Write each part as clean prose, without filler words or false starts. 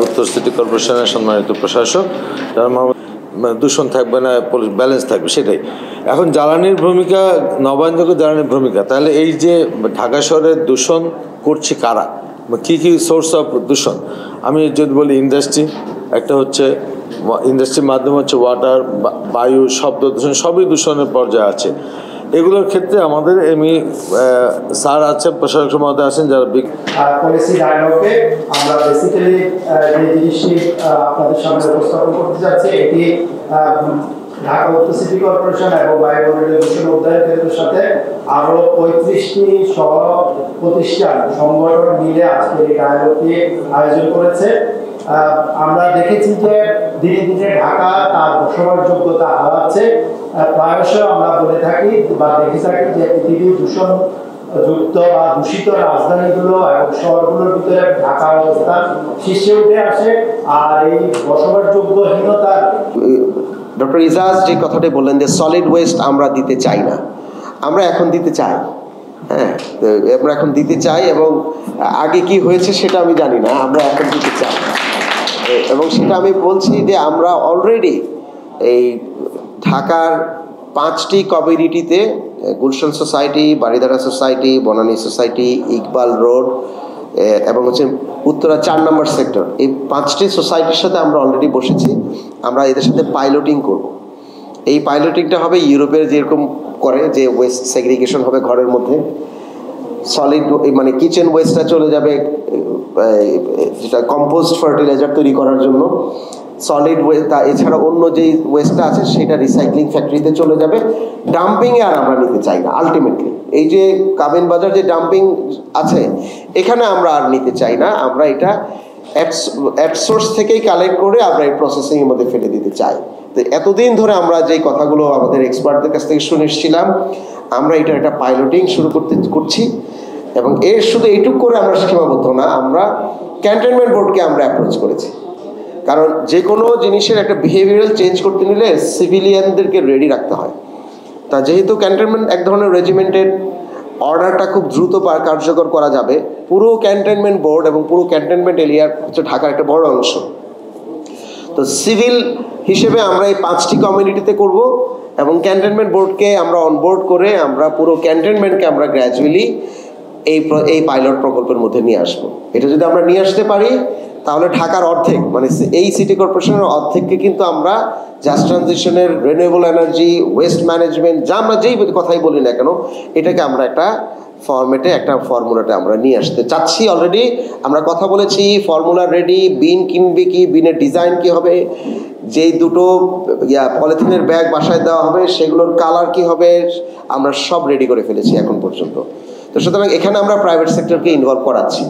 উত্তর সিটি কর্পোরেশনের সম্মানিত প্রশাসক, দূষণ থাকবে না, ব্যালেন্স থাকবে, সেটাই। এখন জ্বালানির ভূমিকা, নবায়নযোগ্য জ্বালানির ভূমিকা, তাহলে এই যে ঢাকা শহরের দূষণ করছে কারা, কী কী সোর্স অফ দূষণ? আমি যদি বলি ইন্ডাস্ট্রি একটা হচ্ছে, ইন্ডাস্ট্রির মাধ্যমে হচ্ছে ওয়াটার, বায়ু, শব্দ দূষণ, সবই দূষণের পর্যায়ে আছে। এগুলোর ক্ষেত্রে আমাদের স্যার আছেন, প্রশাসক মহোদয় আছেন, যারা পলিসি ডায়ালগে আমরা বেসিক্যালি যে জিনিসটি আপনাদের সামনে উপস্থাপন করতে যাচ্ছি, এটি ঢাকা উত্তর সিটি কর্পোরেশন এবং বায়ুমণ্ডলীয় দূষণ উদ্ধার কেন্দ্রের সাথে আরো 35টি সহ প্রতিষ্ঠান সংগঠন মিলে আজকে এই ডায়ালগটি আয়োজন করেছে। আমরা দেখেছি যে ধীরে ধীরে ঢাকা তার বসবাসযোগ্যতা হারাচ্ছে। প্রায়শই আমরা বলে থাকি বা দেখে থাকি যে পৃথিবীর দূষণ যুক্ত বা দূষিত রাজধানীগুলো এবং শহরগুলোর ভিতরে ঢাকার অবস্থান শীর্ষে উঠে আসে। আর এই বসবাসযোগ্যহীনতার ডক্টর ইজাজ যে কথাটি বললেন যে সলিড ওয়েস্ট আমরা দিতে চাই না, আমরা এখন দিতে চাই। হ্যাঁ, আমরা এখন দিতে চাই, এবং আগে কি হয়েছে সেটা আমি জানি না, আমরা এখন দিতে চাই। এবং সেটা আমি বলছি যে আমরা অলরেডি এই ঢাকার 5টি কমিউনিটিতে, Gulshan society, Baridhara society, Banani society, Iqbal road এবং হচ্ছে উত্তরা 4 নম্বর সেক্টর, এই 5টি সোসাইটির সাথে আমরা অলরেডি বসেছি। আমরা এদের সাথে পাইলটিং করব। এই পাইলটিংটা হবে ইউরোপের যেরকম করে, যে ওয়েস্ট সেগ্রিগেশন হবে ঘরের মধ্যে, সলিড মানে কিচেন ওয়েস্টটা চলে যাবে যেটা কম্পোস্ট ফার্টিলাইজার তৈরি করার জন্য, সলিড ওয়েস্ট এছাড়া অন্য যেই ওয়েস্টটা আছে সেটা রিসাইক্লিং ফ্যাক্টরিতে চলে যাবে। ডাম্পিংয়ে আর আমরা নিতে চাই না। আলটিমেটলি এই যে কাবিন বাজার যে ডাম্পিং আছে, এখানে আমরা আর নিতে চাই না। আমরা এটা অ্যাট সোর্স থেকেই কালেক্ট করে আমরা এই প্রসেসিংয়ের মধ্যে ফেলে দিতে চাই। তো এতদিন ধরে আমরা যেই কথাগুলো আমাদের এক্সপার্টদের কাছ থেকে শুনে এসেছিলাম, আমরা এটার একটা পাইলটিং শুরু করছি। এবং এর শুধু এইটুকু করে আমরা সীমাবদ্ধ না, আমরা ক্যান্টনমেন্ট বোর্ডকে আমরা অ্যাপ্রোচ করেছি। কারণ যে কোনো জিনিসের একটা বিহেভিয়ারাল চেঞ্জ করতে নিলে সিভিলিয়ানদেরকে রেডি রাখতে হয়। তা যেহেতু ক্যান্টনমেন্ট এক ধরনের রেজিমেন্টেড, অর্ডারটা খুব দ্রুত কার্যকর করা যাবে। পুরো ক্যান্টনমেন্ট বোর্ড এবং পুরো ক্যান্টনমেন্ট এরিয়া হচ্ছে ঢাকার একটা বড় অংশ। তো সিভিল হিসেবে আমরা এই 5টি কমিউনিটিতে করব, এবং ক্যান্টনমেন্ট বোর্ডকে আমরা অনবোর্ড করে আমরা পুরো ক্যান্টনমেন্টকে আমরা গ্র্যাজুয়ালি এই পাইলট প্রকল্পের মধ্যে নিয়ে আসবো। এটা যদি আমরা নিয়ে আসতে পারি, তাহলে ঢাকার অর্ধেক, মানে এই সিটি কর্পোরেশনের অর্ধেককে কিন্তু আমরা জাস্ট ট্রানজিশনের, রিনিউয়েবল এনার্জি, ওয়েস্ট ম্যানেজমেন্ট, যা আমরা যেই কথাই বলি না কেন, এটাকে আমরা একটা ফর্মেটে, একটা ফর্মুলাতে আমরা নিয়ে আসতে চাচ্ছি। অলরেডি আমরা কথা বলেছি, ফর্মুলা রেডি, বিন কিনবে কি, বিনের ডিজাইন কি হবে, যেই দুটো পলিথিনের ব্যাগ বাসায় দেওয়া হবে সেগুলোর কালার কি হবে, আমরা সব রেডি করে ফেলেছি এখন পর্যন্ত। তো সুতরাং এখানে আমরা প্রাইভেট সেক্টরকে ইনভলভ করাচ্ছি।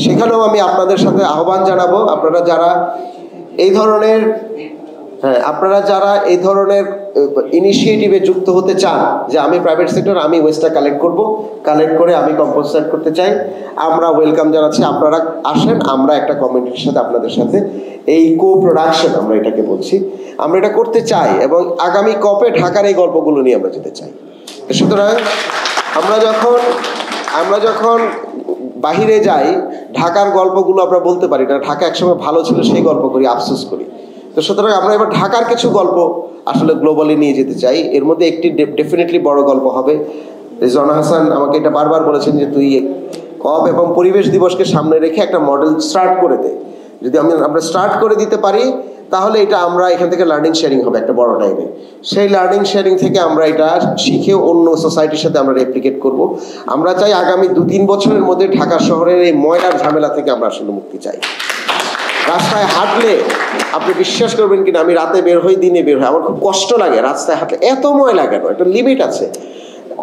সেখানেও আমি আপনাদের সাথে আহ্বান জানাবো, আপনারা যারা এই ধরনের ইনিশিয়েটিভে যুক্ত হতে চান, যে আমি প্রাইভেট সেক্টর, আমি ওয়েস্টটা কালেক্ট করে আমি কম্পোস্ট করতে চাই, আমরা ওয়েলকাম জানাচ্ছি। আপনারা আসেন, আমরা একটা কমিউনিটির সাথে, আপনাদের সাথে এই প্রোডাকশন, আমরা এটাকে বলছি, আমরা এটা করতে চাই। এবং আগামী কপে ঢাকার এই গল্পগুলো নিয়ে আমরা যেতে চাই। সুতরাং আমরা যখন বাহিরে যাই, ঢাকার গল্পগুলো আমরা বলতে পারি না। ঢাকা একসময় ভালো ছিল, সেই গল্প করি, আফসোস করি। তো সুতরাং আমরা এবার ঢাকার কিছু গল্প আসলে গ্লোবালি নিয়ে যেতে চাই। এর মধ্যে একটি ডেফিনেটলি বড় গল্প হবে। রিজওয়ানা হাসান আমাকে এটা বারবার বলেছেন যে তুই কপ এবং পরিবেশ দিবসকে সামনে রেখে একটা মডেল স্টার্ট করে দে। যদি আমরা স্টার্ট করে দিতে পারি, তাহলে এটা আমরা এখান থেকে লার্নিং শেয়ারিং হবে একটা বড় টাইমে। সেই লার্নিং শেয়ারিং থেকে আমরা এটা শিখে অন্য সোসাইটির সাথে আমরা রেপ্লিকেট করব। আমরা চাই আগামী 2-3 বছরের মধ্যে ঢাকা শহরের এই ময়লার ঝামেলা থেকে আমরা আসলে মুক্তি চাই। রাস্তায় হাঁটলে আপনি বিশ্বাস করবেন কিনা, আমি রাতে বের হই, দিনে বের হই, আমার খুব কষ্ট লাগে রাস্তায় হাঁটলে। এত ময়লা কেন? একটা লিমিট আছে।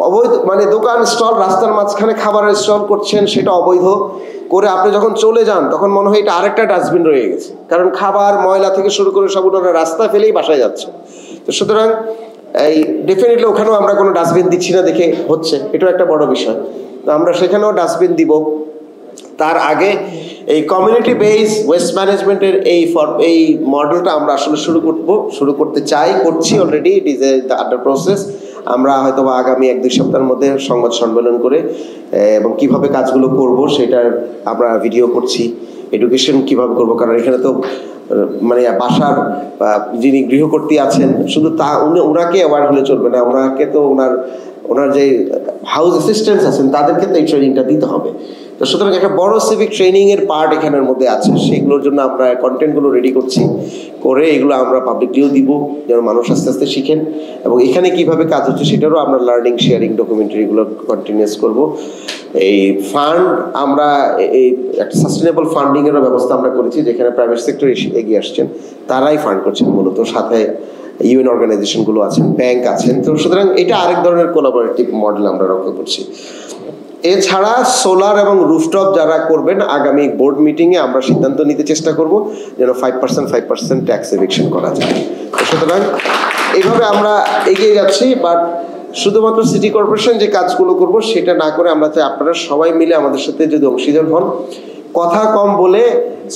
অবৈধ মানে দোকান স্টল, রাস্তার মাঝখানে খাবারের স্টল করছেন, সেটা অবৈধ করে আপনি যখন চলে যান তখন মনে হয় এটা আরেকটা ডাস্টবিন রয়ে গেছে। কারণ খাবার, ময়লা থেকে শুরু করে সব ওনারা রাস্তা ফেলেই বাসায় যাচ্ছে। তো সুতরাং এই ডেফিনেটলি ওখানেও আমরা কোনো ডাস্টবিন দিচ্ছি না দেখে হচ্ছে, এটাও একটা বড় বিষয়। তো আমরা সেখানেও ডাস্টবিন দিব। তার আগে এই কমিউনিটি বেস ওয়েস্ট ম্যানেজমেন্টের এই মডেলটা আমরা আসলে শুরু করতে চাই, করছি already, it is under process. আমরা হয়তো বা আগামী 1-2 সপ্তাহের মধ্যে সংবাদ সম্মেলন করে এবং কিভাবে কাজগুলো করব সেটার আমরা ভিডিও করছি। এডুকেশন কিভাবে করব, কারণ এখানে তো মানে বাসার যিনি গৃহকর্ত্রী আছেন শুধু ওনাকে অ্যাওয়ার হলে চলবে না, ওনাকে তো ওনার যে হাউস অ্যাসিস্ট্যান্টস আছেন তাদেরকে তো এই ট্রেনিংটা দিতে হবে। তো সুতরাং একটা বড় সিভিক ট্রেনিং এর পার্ট এখানের মধ্যে আছে, সেগুলোর জন্য আমরা কন্টেন্টগুলো রেডি করছি, করে এগুলো আমরা পাবলিকলিও দিব যেন মানুষ আস্তে আস্তে শিখেন। এবং এখানে কিভাবে কাজ হচ্ছে সেটারও আমরা লার্নিং শেয়ারিং ডকুমেন্টারিগুলো কন্টিনিউস করব। এই ফান্ড আমরা এই একটা সাস্টেনেবল ফান্ডিংয়েরও ব্যবস্থা আমরা করেছি, যেখানে প্রাইভেট সেক্টর এগিয়ে আসছেন, তারাই ফান্ড করছেন মূলত, সাথে ইউএন অর্গানাইজেশনগুলো আছেন, ব্যাংক আছেন। তো সুতরাং এটা আরেক ধরনের কোলাবোরেটিভ মডেল আমরা রক্ষা করছি। এছাড়া সোলার এবং রুফটপ যারা করবেন, আগামী বোর্ড মিটিংয়ে আমরা সিদ্ধান্ত নিতে চেষ্টা করব যেন 5% ট্যাক্স এভিকশন করা যায়। সুতরাং এইভাবে আমরা এগিয়ে যাচ্ছি। বাট শুধুমাত্র সিটি কর্পোরেশন যে কাজগুলো করব সেটা না করে আমরা চাই আপনারা সবাই মিলে আমাদের সাথে যদি অংশীদার হন, কথা কম বলে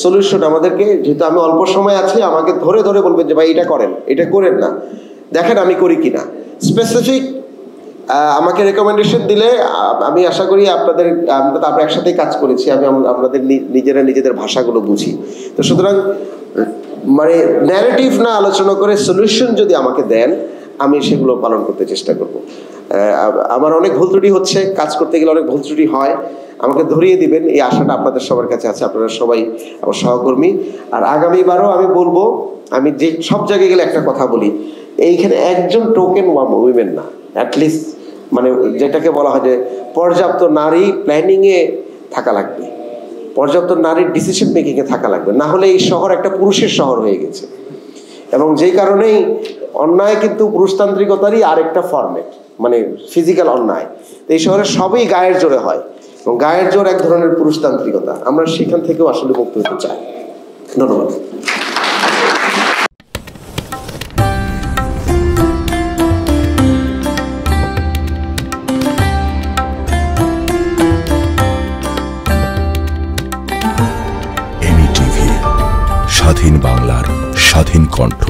সলিউশন আমাদেরকে, যেহেতু আমি অল্প সময় আছি, আমাকে ধরে ধরে বলবেন যে ভাই এটা করেন, এটা করেন না, দেখেন আমি করি কিনা। স্পেসিফিক আমাকে রেকমেন্ডেশন দিলে আমি আশা করি আমরা একসাথেই কাজ করেছি, আমাদের নিজেদের ভাষাগুলো বুঝি। তো সুতরাং মানে ন্যারেটিভ না আলোচনা করে সলিউশন যদি আমাকে দেন, আমি সেগুলো পালন করতে চেষ্টা করব। আমার অনেক ভুল ত্রুটি হচ্ছে, কাজ করতে গেলে অনেক ভুল ত্রুটি হয়, আমাকে ধরিয়ে দিবেন, এই আশাটা আপনাদের সবার কাছে আছে। আপনারা সবাই আমার সহকর্মী। আর আগামীবারও আমি বলবো, আমি যে সব জায়গায় গেলে একটা কথা বলি, এইখানে একজন টোকেন উইমেন না, অ্যাটলিস্ট মানে যেটাকে বলা হয় যে পর্যাপ্ত নারী প্ল্যানিংয়ে থাকা লাগবে, পর্যাপ্ত নারীর ডিসিশন মেকিংয়ে থাকা লাগবে, না হলে এই শহর একটা পুরুষের শহর হয়ে গেছে। এবং যেই কারণেই অন্যায় কিন্তু পুরুষতান্ত্রিকতারই আরেকটা ফরম্যাট, মানে ফিজিক্যাল অন্যায়। তো এই শহরে সবই গায়ের জোরে হয়, এবং গায়ের জোর এক ধরনের পুরুষতান্ত্রিকতা, আমরা সেখান থেকেও আসলে মুক্ত হতে চাই। ধন্যবাদ। স্বাধীন বাংলার স্বাধীন কণ্ঠ।